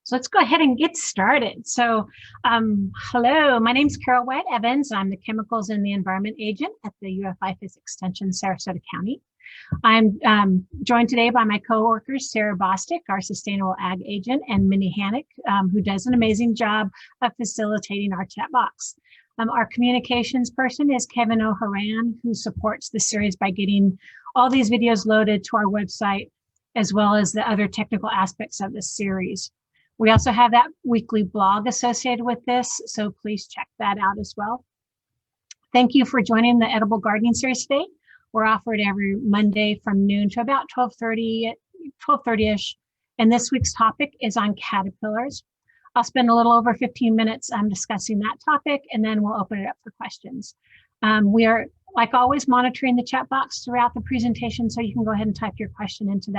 So let's go ahead and get started. Hello, my name is Carol White Evans. I'm the Chemicals and the Environment Agent at the IFAS Extension, Sarasota County. I'm joined today by my coworkers, Sarah Bostic, our Sustainable Ag Agent, and Minnie Hannock, who does an amazing job of facilitating our chat box. Our communications person is Kevin O'Haran, who supports the series by getting all these videos loaded to our website, as well as the other technical aspects of this series. We also have that weekly blog associated with this, so please check that out as well. Thank you for joining the Edible Gardening Series today. We're offered every Monday from noon to about 12:30-ish, and this week's topic is on caterpillars. I'll spend a little over 15 minutes discussing that topic, and then we'll open it up for questions. We are, like always, monitoring the chat box throughout the presentation, so you can go ahead and type your question into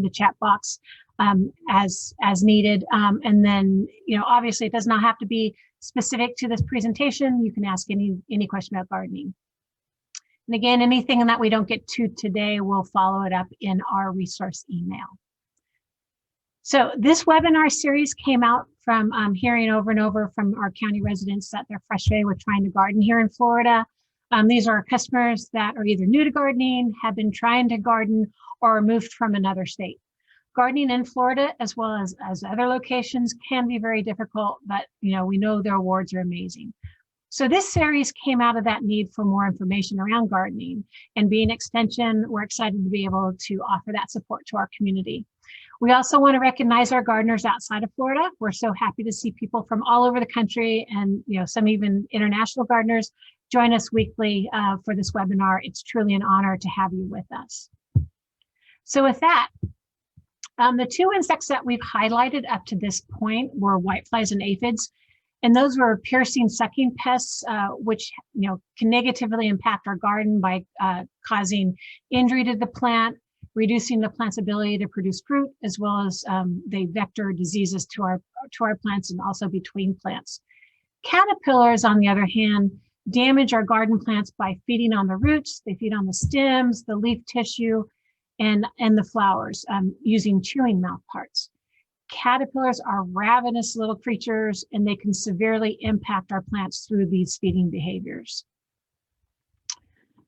the chat box as needed. And then, obviously it does not have to be specific to this presentation. You can ask any question about gardening. And again, anything that we don't get to today, we'll follow it up in our resource email. So this webinar series came out from hearing over and over from our county residents that they're frustrated with trying to garden here in Florida. These are customers that are either new to gardening, have been trying to garden, or moved from another state. Gardening in Florida, as well as other locations, can be very difficult, but we know their awards are amazing. So this series came out of that need for more information around gardening, and being Extension, we're excited to be able to offer that support to our community. We also want to recognize our gardeners outside of Florida. We're so happy to see people from all over the country, and some even international gardeners join us weekly for this webinar. It's truly an honor to have you with us. So with that, the two insects that we've highlighted up to this point were whiteflies and aphids, and those were piercing sucking pests, which can negatively impact our garden by causing injury to the plant, reducing the plant's ability to produce fruit, as well as they vector diseases to our plants and also between plants. Caterpillars, on the other hand, damage our garden plants by feeding on the roots. They feed on the stems, the leaf tissue, and the flowers using chewing mouth parts. Caterpillars are ravenous little creatures, and they can severely impact our plants through these feeding behaviors.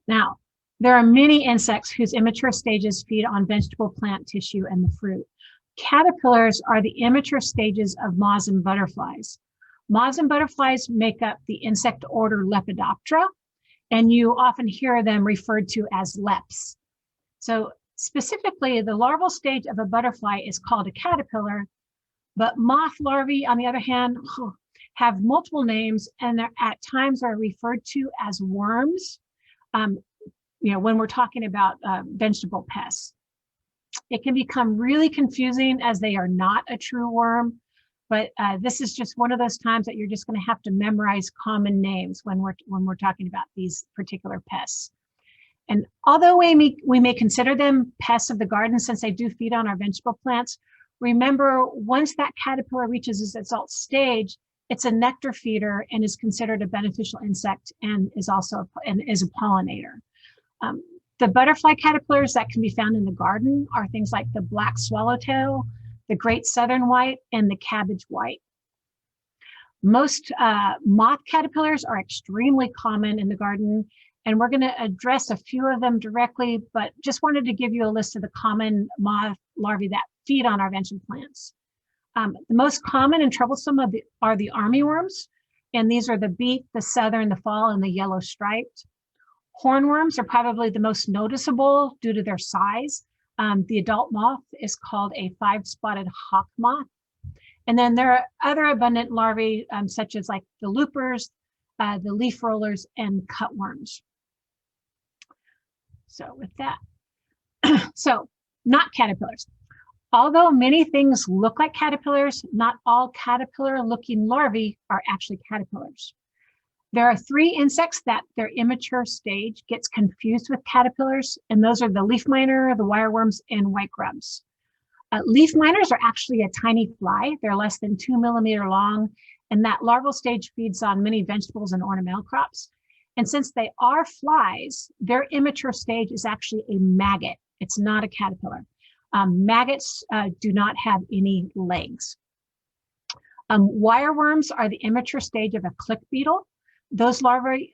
Now, there are many insects whose immature stages feed on vegetable plant tissue and the fruit. Caterpillars are the immature stages of moths and butterflies. Moths and butterflies make up the insect order Lepidoptera, and you often hear them referred to as leps. So specifically, the larval stage of a butterfly is called a caterpillar, but moth larvae, on the other hand, have multiple names, and at times are referred to as worms. When we're talking about vegetable pests, it can become really confusing as they are not a true worm. But this is just one of those times that you're just going to have to memorize common names when we're talking about these particular pests. And although we may consider them pests of the garden since they do feed on our vegetable plants, remember, once that caterpillar reaches its adult stage, it's a nectar feeder and is considered a beneficial insect and is a pollinator. The butterfly caterpillars that can be found in the garden are things like the black swallowtail, the great southern white, and the cabbage white. Most moth caterpillars are extremely common in the garden, and we're going to address a few of them directly, but just wanted to give you a list of the common moth larvae that feed on our vegetable plants. The most common and troublesome are the armyworms, and these are the beet, the southern, the fall, and the yellow striped. Hornworms are probably the most noticeable due to their size. The adult moth is called a five-spotted hawk moth. And then there are other abundant larvae, such as like the loopers, the leaf rollers, and cutworms. So with that, so not caterpillars. Although many things look like caterpillars, not all caterpillar-looking larvae are actually caterpillars. There are three insects that their immature stage gets confused with caterpillars, and those are the leaf miner, the wireworms, and white grubs. Leaf miners are actually a tiny fly. They're less than 2 millimeter long, and that larval stage feeds on many vegetables and ornamental crops. And since they are flies, their immature stage is actually a maggot. It's not a caterpillar. Maggots do not have any legs. Wireworms are the immature stage of a click beetle. Those larvae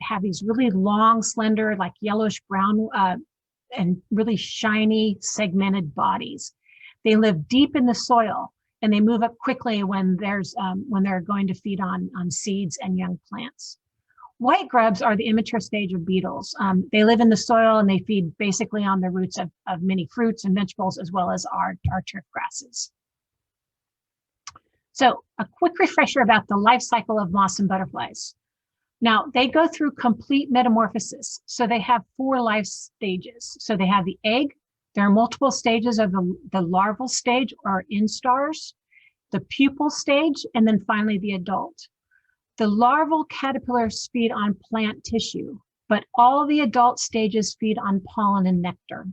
have these really long, slender, like yellowish brown and really shiny, segmented bodies. They live deep in the soil, and they move up quickly when they're going to feed on seeds and young plants. White grubs are the immature stage of beetles. They live in the soil and they feed basically on the roots of many fruits and vegetables, as well as our turf grasses. So a quick refresher about the life cycle of moths and butterflies. Now, they go through complete metamorphosis. So they have 4 life stages. So they have the egg. There are multiple stages of the larval stage, or instars, the pupal stage, and then finally the adult. The larval caterpillars feed on plant tissue, but all the adult stages feed on pollen and nectar.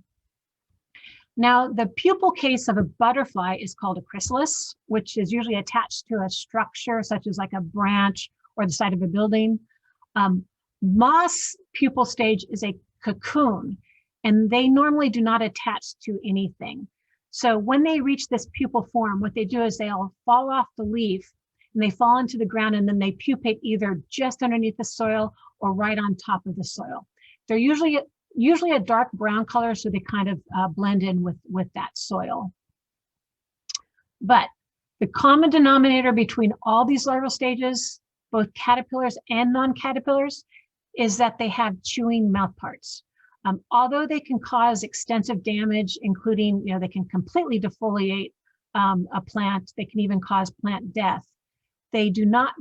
Now, the pupal case of a butterfly is called a chrysalis, which is usually attached to a structure such as like a branch or the side of a building. Moth's pupal stage is a cocoon, and they normally do not attach to anything. So when they reach this pupal form, what they do is they'll fall off the leaf and they fall into the ground, and then they pupate either just underneath the soil or right on top of the soil. They're usually a dark brown color, so they kind of blend in with that soil. But the common denominator between all these larval stages, both caterpillars and non-caterpillars, is that they have chewing mouthparts. Although they can cause extensive damage, including, they can completely defoliate a plant, they can even cause plant death. They are not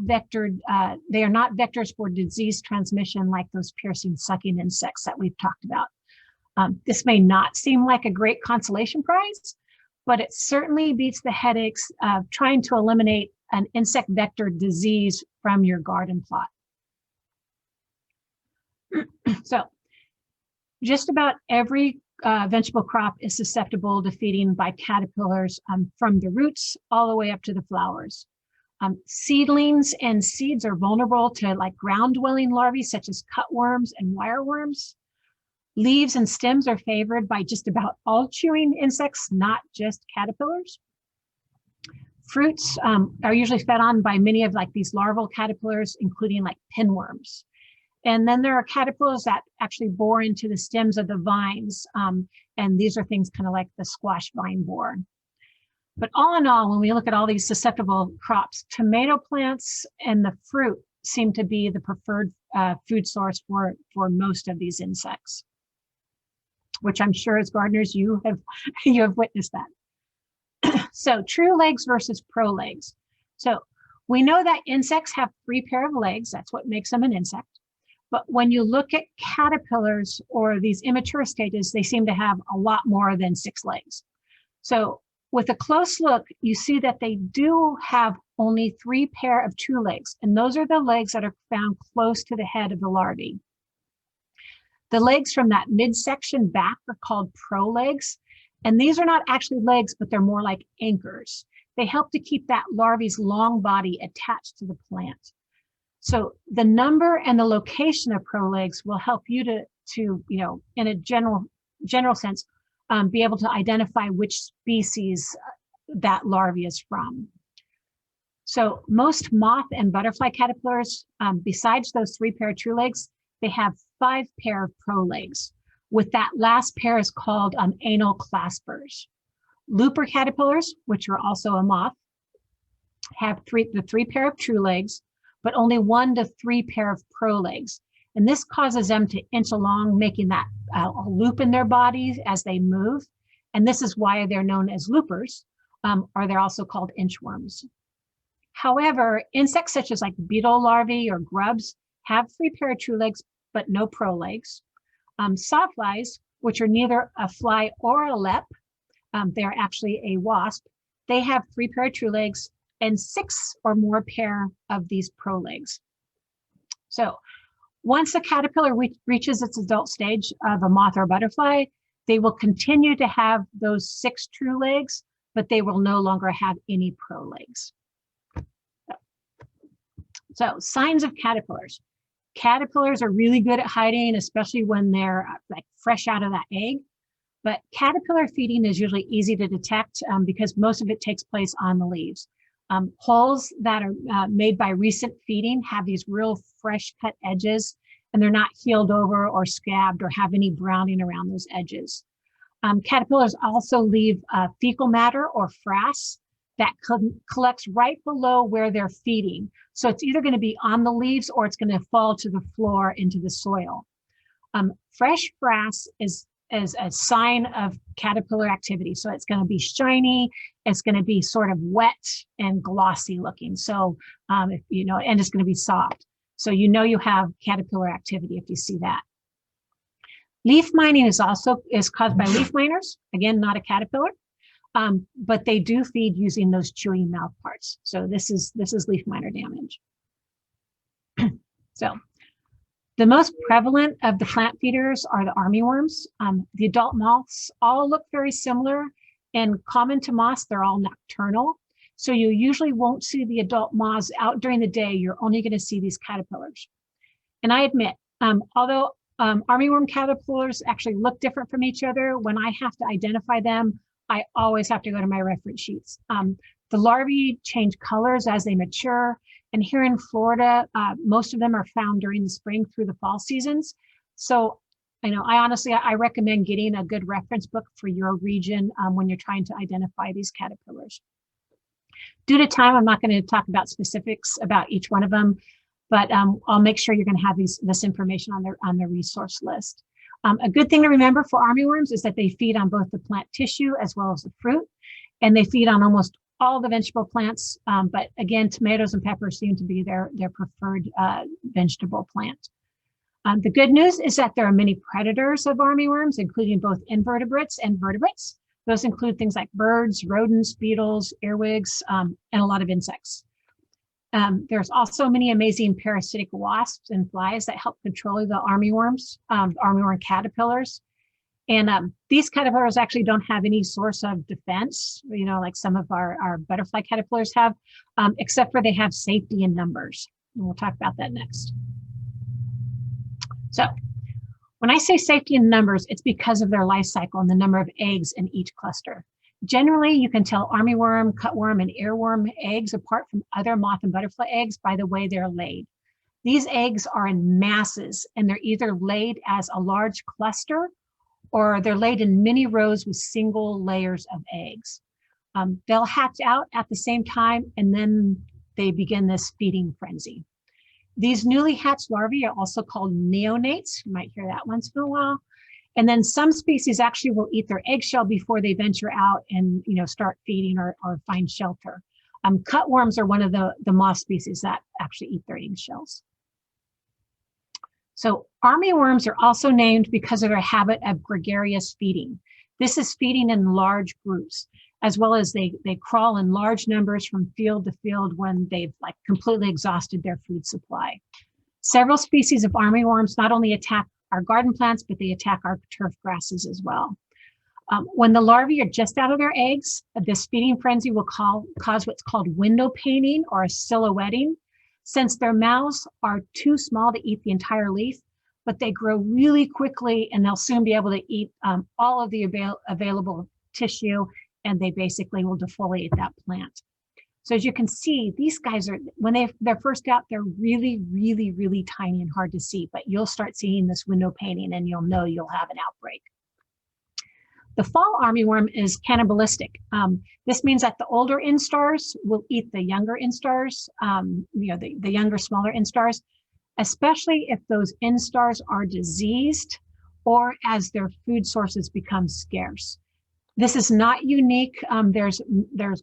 vectors for disease transmission like those piercing, sucking insects that we've talked about. This may not seem like a great consolation prize, but it certainly beats the headaches of trying to eliminate an insect vector disease from your garden plot. So just about every vegetable crop is susceptible to feeding by caterpillars from the roots all the way up to the flowers. Seedlings and seeds are vulnerable to like ground-dwelling larvae such as cutworms and wireworms. Leaves and stems are favored by just about all chewing insects, not just caterpillars. Fruits are usually fed on by many of like these larval caterpillars, including like pinworms. And then there are caterpillars that actually bore into the stems of the vines. And these are things kind of like the squash vine borer. But all in all, when we look at all these susceptible crops, tomato plants and the fruit seem to be the preferred food source for most of these insects, which I'm sure as gardeners, you have witnessed that. So true legs versus pro legs. So we know that insects have 3 pairs of legs. That's what makes them an insect. But when you look at caterpillars or these immature stages, they seem to have a lot more than 6 legs. So with a close look, you see that they do have only 3 pairs of true legs, and those are the legs that are found close to the head of the larvae. The legs from that midsection back are called prolegs, and these are not actually legs, but they're more like anchors. They help to keep that larvae's long body attached to the plant. So the number and the location of prolegs will help you to in a general sense, be able to identify which species that larvae is from. So most moth and butterfly caterpillars, besides those 3 pair of true legs, they have 5 pair of prolegs, with that last pair is called anal claspers. Looper caterpillars, which are also a moth, have the 3 pair of true legs, but only 1 to 3 pair of prolegs. And this causes them to inch along, making that a loop in their bodies as they move. And this is why they're known as loopers, or they're also called inchworms. However, insects such as like beetle larvae or grubs have 3 pair of true legs, but no prolegs. Sawflies, which are neither a fly or a lep, they're actually a wasp, they have 3 pair of true legs and 6 or more pair of these prolegs. So once a caterpillar reaches its adult stage of a moth or butterfly, they will continue to have those 6 true legs, but they will no longer have any prolegs. So signs of caterpillars. Caterpillars are really good at hiding, especially when they're like fresh out of that egg. But caterpillar feeding is usually easy to detect because most of it takes place on the leaves. Holes that are made by recent feeding have these real fresh cut edges, and they're not healed over or scabbed or have any browning around those edges. Caterpillars also leave fecal matter or frass that collects right below where they're feeding. So it's either going to be on the leaves or it's going to fall to the floor into the soil. Fresh frass is a sign of caterpillar activity. So it's going to be shiny, it's going to be sort of wet and glossy looking. So, and it's going to be soft. So you know you have caterpillar activity if you see that. Leaf mining is caused by leaf miners, again, not a caterpillar, but they do feed using those chewy mouth parts. So this is leaf miner damage. So the most prevalent of the plant feeders are the armyworms. The adult moths all look very similar, and common to moths, they're all nocturnal. So you usually won't see the adult moths out during the day. You're only going to see these caterpillars. And I admit, although armyworm caterpillars actually look different from each other, when I have to identify them, I always have to go to my reference sheets. The larvae change colors as they mature. And here in Florida, most of them are found during the spring through the fall seasons. So, I recommend getting a good reference book for your region when you're trying to identify these caterpillars. Due to time, I'm not going to talk about specifics about each one of them, but I'll make sure you're going to have this information on their resource list. A good thing to remember for armyworms is that they feed on both the plant tissue as well as the fruit, and they feed on almost all the vegetable plants. But again, tomatoes and peppers seem to be their preferred vegetable plant. The good news is that there are many predators of armyworms, including both invertebrates and vertebrates. Those include things like birds, rodents, beetles, earwigs, and a lot of insects. There's also many amazing parasitic wasps and flies that help control the armyworms, armyworm caterpillars. And these caterpillars actually don't have any source of defense, like some of our butterfly caterpillars have, except for they have safety in numbers. And we'll talk about that next. So when I say safety in numbers, it's because of their life cycle and the number of eggs in each cluster. Generally, you can tell armyworm, cutworm, and earworm eggs apart from other moth and butterfly eggs by the way they're laid. These eggs are in masses, and they're either laid as a large cluster or they're laid in many rows with single layers of eggs. They'll hatch out at the same time, and then they begin this feeding frenzy. These newly hatched larvae are also called neonates. You might hear that once in a while. And then some species actually will eat their eggshell before they venture out and start feeding or find shelter. Cutworms are one of the moth species that actually eat their eggshells. So armyworms are also named because of their habit of gregarious feeding. This is feeding in large groups, as well as they crawl in large numbers from field to field when they've completely exhausted their food supply. Several species of armyworms not only attack our garden plants, but they attack our turf grasses as well. When the larvae are just out of their eggs, this feeding frenzy will cause what's called window painting or a silhouetting. Since their mouths are too small to eat the entire leaf, but they grow really quickly and they'll soon be able to eat all of the available tissue, and they basically will defoliate that plant. So as you can see, these guys are, when they're first out, they're really, really, really tiny and hard to see, but you'll start seeing this window painting and you'll know you'll have an outbreak. The fall armyworm is cannibalistic. This means that the older instars will eat the younger instars, the younger, smaller instars, especially if those instars are diseased or as their food sources become scarce. This is not unique. There's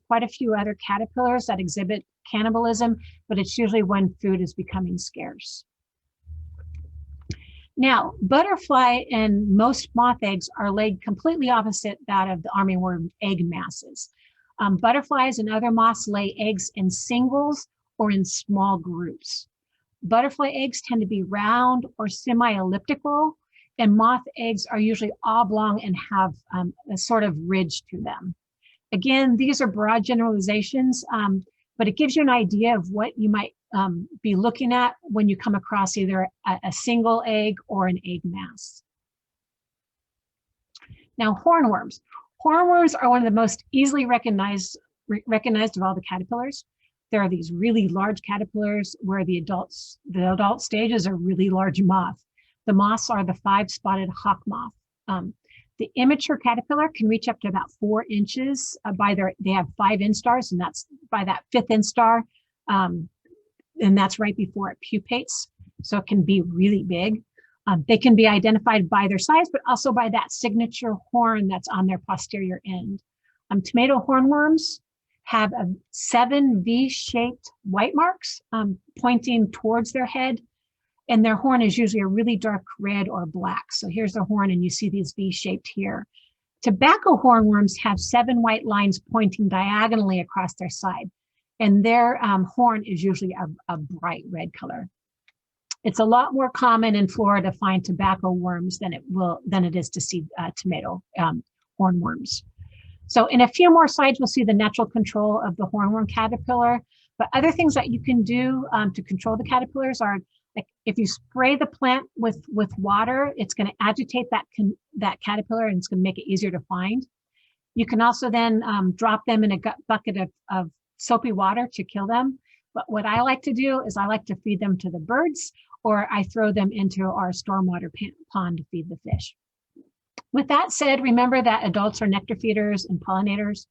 quite a few other caterpillars that exhibit cannibalism, but it's usually when food is becoming scarce. Now, butterfly and most moth eggs are laid completely opposite that of the armyworm egg masses. Butterflies and other moths lay eggs in singles or in small groups. Butterfly eggs tend to be round or semi-elliptical, and moth eggs are usually oblong and have a sort of ridge to them. Again, these are broad generalizations, but it gives you an idea of what you might be looking at when you come across either a single egg or an egg mass. Now, hornworms. Hornworms are one of the most easily recognized of all the caterpillars. there are these really large caterpillars where the adult stage is a really large moth. The moths are the 5-spotted hawk moth. The immature caterpillar can reach up to about 4 inches. They have 5 instars, and that's by that 5th instar, and that's right before it pupates. So it can be really big. They can be identified by their size, but also by that signature horn that's on their posterior end. Tomato hornworms have 7 V-shaped white marks pointing towards their head, and their horn is usually a really dark red or black. So here's the horn, and you see these V-shaped here. Tobacco hornworms have 7 white lines pointing diagonally across their side, and their horn is usually a bright red color. It's a lot more common in Florida to find tobacco worms than it is to see tomato hornworms. So in a few more slides, we'll see the natural control of the hornworm caterpillar. But other things that you can do to control the caterpillars are, like, if you spray the plant with water, it's going to agitate that caterpillar, and it's going to make it easier to find. You can also then drop them in a bucket of soapy water to kill them. But what I like to do is I like to feed them to the birds, or I throw them into our stormwater pond to feed the fish. With that said, remember that adults are nectar feeders and pollinators,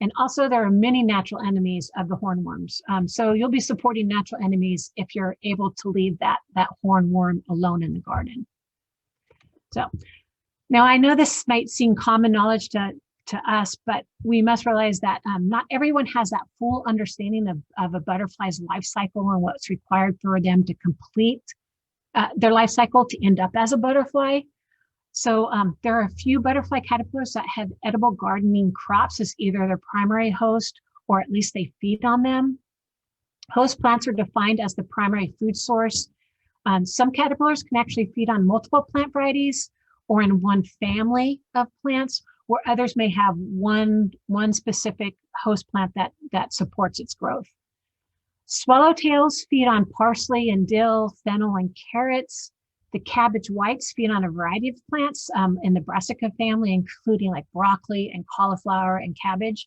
and also there are many natural enemies of the hornworms. So you'll be supporting natural enemies if you're able to leave that hornworm alone in the garden. So now I know this might seem common knowledge to us, but we must realize that not everyone has that full understanding of a butterfly's life cycle and what's required for them to complete their life cycle to end up as a butterfly. So there are a few butterfly caterpillars that have edible gardening crops as either their primary host, or at least they feed on them. Host plants are defined as the primary food source. Some caterpillars can actually feed on multiple plant varieties or in one family of plants, where others may have one specific host plant that supports its growth. Swallowtails feed on parsley and dill, fennel, and carrots. The cabbage whites feed on a variety of plants in the brassica family, including like broccoli and cauliflower and cabbage.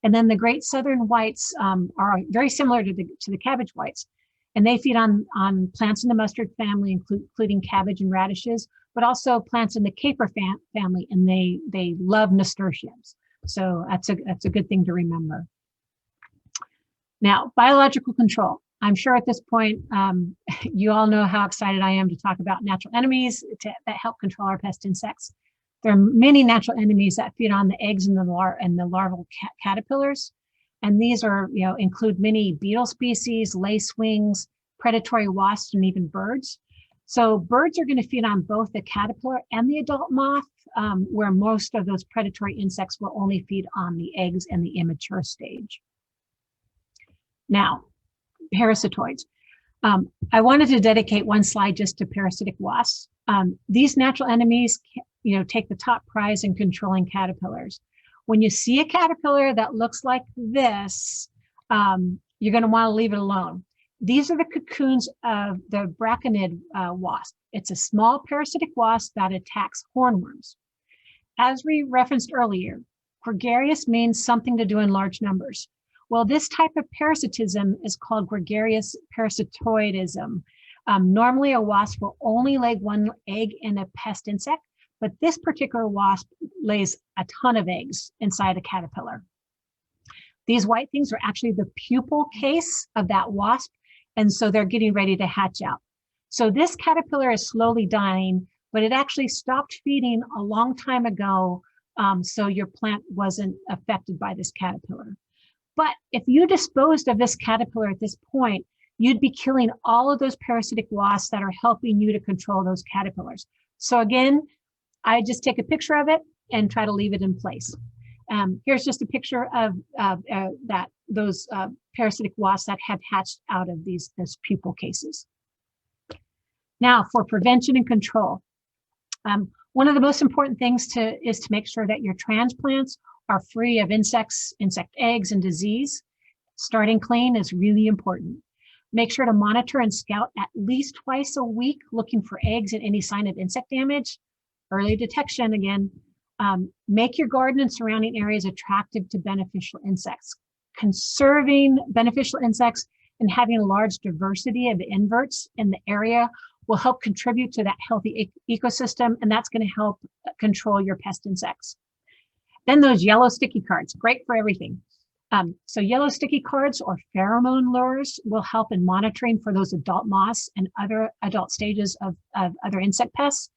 And then the great southern whites are very similar to the cabbage whites, and they feed on plants in the mustard family, including cabbage and radishes, but also plants in the caper family, and they love nasturtiums. So that's a good thing to remember. Now, biological control. I'm sure at this point, you all know how excited I am to talk about natural enemies that help control our pest insects. There are many natural enemies that feed on the eggs and the larval caterpillars. And these include many beetle species, lacewings, predatory wasps, and even birds. So birds are going to feed on both the caterpillar and the adult moth, where most of those predatory insects will only feed on the eggs and the immature stage. Now, parasitoids. I wanted to dedicate one slide just to parasitic wasps. These natural enemies, take the top prize in controlling caterpillars. When you see a caterpillar that looks like this, you're going to want to leave it alone. These are the cocoons of the braconid wasp. It's a small parasitic wasp that attacks hornworms. As we referenced earlier, gregarious means something to do in large numbers. Well, this type of parasitism is called gregarious parasitoidism. Normally, a wasp will only lay one egg in a pest insect, but this particular wasp lays a ton of eggs inside a caterpillar. These white things are actually the pupal case of that wasp, and so they're getting ready to hatch out. So this caterpillar is slowly dying, but it actually stopped feeding a long time ago, so your plant wasn't affected by this caterpillar. But if you disposed of this caterpillar at this point, you'd be killing all of those parasitic wasps that are helping you to control those caterpillars. So again, I just take a picture of it and try to leave it in place. Here's just a picture of those parasitic wasps that have hatched out of those pupal cases. Now, for prevention and control, one of the most important things is to make sure that your transplants are free of insects, insect eggs, and disease. Starting clean is really important. Make sure to monitor and scout at least twice a week, looking for eggs and any sign of insect damage. Early detection again. Make your garden and surrounding areas attractive to beneficial insects. conserving beneficial insects and having a large diversity of inverts in the area will help contribute to that healthy ecosystem, and that's going to help control your pest insects. Then those yellow sticky cards, great for everything. So yellow sticky cards or pheromone lures will help in monitoring for those adult moths and other adult stages of other insect pests.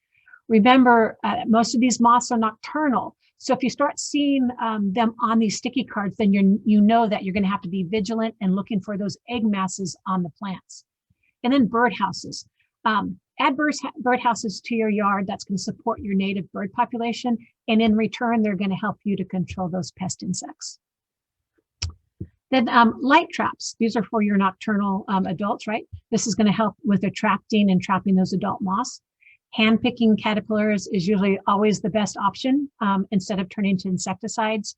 Remember, most of these moths are nocturnal. So if you start seeing them on these sticky cards, then you know that you're going to have to be vigilant and looking for those egg masses on the plants. And then birdhouses. Add birdhouses to your yard. That's going to support your native bird population. And in return, they're going to help you to control those pest insects. Then light traps. These are for your nocturnal adults, right? This is going to help with attracting and trapping those adult moths. Hand-picking caterpillars is usually always the best option instead of turning to insecticides,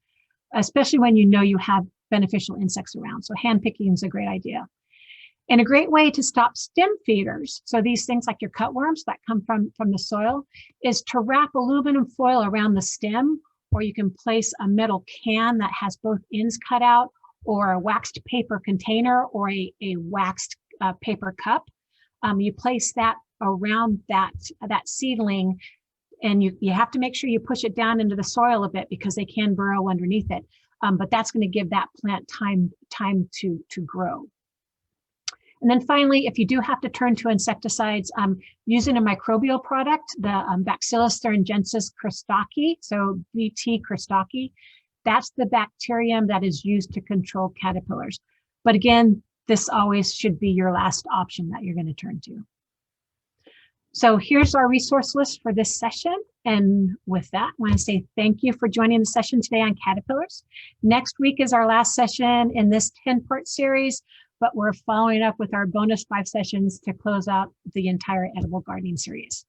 especially when you know you have beneficial insects around. So hand-picking is a great idea. And a great way to stop stem feeders, so these things like your cutworms that come from the soil, is to wrap aluminum foil around the stem, or you can place a metal can that has both ends cut out, or a waxed paper container, or a waxed paper cup. You place that around that seedling, and you have to make sure you push it down into the soil a bit because they can burrow underneath it. But that's going to give that plant time to grow. And then finally, if you do have to turn to insecticides, using a microbial product, the Bacillus thuringiensis christocki, so BT christocki, that's the bacterium that is used to control caterpillars. But again, this always should be your last option that you're going to turn to. So here's our resource list for this session. And with that, I want to say thank you for joining the session today on caterpillars. Next week is our last session in this 10-part series, but we're following up with our bonus 5 sessions to close out the entire edible gardening series.